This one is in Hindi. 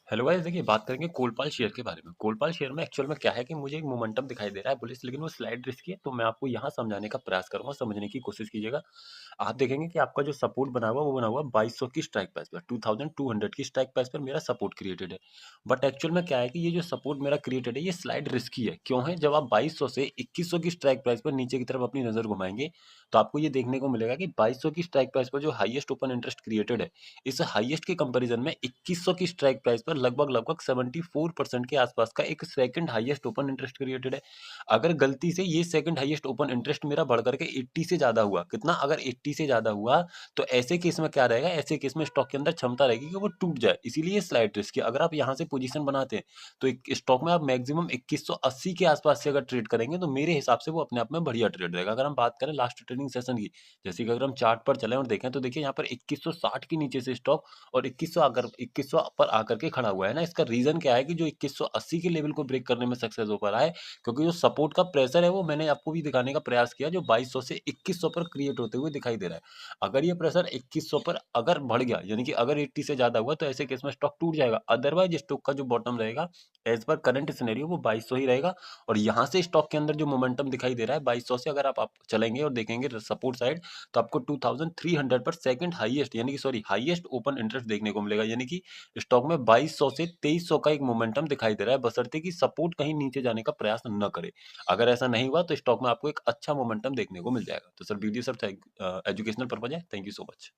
हेलो गाइस, देखिए बात करेंगे कोलपाल शेयर के बारे में। कोलपाल शेयर में एक्चुअल में क्या है कि मुझे एक मोमेंटम दिखाई दे रहा है बुलिश, लेकिन वो स्लाइड रिस्की है, तो मैं आपको यहाँ समझाने का प्रयास करूंगा, समझने की कोशिश कीजिएगा। आप देखेंगे कि आपका जो सपोर्ट बना हुआ वो बना हुआ 2200 की स्ट्राइक प्राइस पर, 2200 की स्ट्राइक प्राइस पर मेरा सपोर्ट क्रिएटेड है। बट एक्चुअल में क्या है कि ये जो सपोर्ट मेरा क्रिएटेड है ये स्लाइड रिस्की है। क्यों है? जब आप 2200 से 2100 की स्ट्राइक प्राइस पर नीचे की तरफ अपनी नजर घुमाएंगे तो आपको ये देखने को मिलेगा कि 2200 की स्ट्राइक प्राइस पर जो हाईएस्ट ओपन इंटरेस्ट क्रिएटेड है, इस हाईएस्ट के कंपैरिजन में 2100 की स्ट्राइक प्राइस पर लगभग लगभग 74% के आसपास का एक second highest open interest created है। अगर गलती से ये सेकंड हाईएस्ट ओपन इंटरेस्ट मेरा बढ़ करके 80 से ज्यादा हुआ, कितना? अगर 80 से ज्यादा हुआ तो ऐसे केस में क्या रहेगा? ऐसे केस में स्टॉक के अंदर क्षमता रहेगी कि वो टूट जाए, इसीलिए स्लाइड रिस्क है। अगर आप यहाँ से पोजीशन बनाते हैं तो एक स्टॉक में आप मैक्सिमम 2180 के आसपास से अगर ट्रेड करेंगे तो मेरे हिसाब से वो अपने आप में बढ़िया ट्रेड रहेगा। अगर हम बात करें लास्ट ट्रेडिंग सेशन की, जैसे कि अगर हम चार्ट पर चलें और देखें तो देखिए यहाँ पर 2160 के नीचे से स्टॉक और 2100 पर आकर के खड़ा हुआ है ना। इसका रीजन क्या है कि जो 2180 के लेवल को ब्रेक करने में सक्सेस हो पा रहा है, क्योंकि जो सपोर्ट का प्रेशर है वो मैंने आपको भी दिखाने का प्रयास किया, जो 2200 से 2100 पर क्रिएट होते हुए दिखाई दे रहा है। अगर ये प्रेशर 2100 पर अगर बढ़ गया, यानी कि अगर 80 से ज्यादा हुआ, तो ऐसे केस में स्टॉक टूट जाएगा। अदरवाइज स्टॉक का जो बॉटम रहेगा एज पर करंट सिनेरियो वो 2200 ही रहेगा। और यहाँ से स्टॉक के अंदर जो मोमेंटम दिखाई दे रहा है 2200 से, अगर आप चलेंगे और देखेंगे सपोर्ट साइड, तो आपको 2300 पर सेकंड हाईएस्ट, यानी कि सॉरी हाईएस्ट ओपन इंटरेस्ट देखने को मिलेगा। यानी कि स्टॉक में 2200 से 2300 का एक मोमेंटम दिखाई दे रहा है, बशर्ते कि सपोर्ट कहीं नीचे जाने का प्रयास न करे। अगर ऐसा नहीं हुआ तो स्टॉक में आपको एक अच्छा मोमेंटम देखने को मिल जाएगा। तो सर वीडियो सब एजुकेशनल पर्पज है। Thank you so much.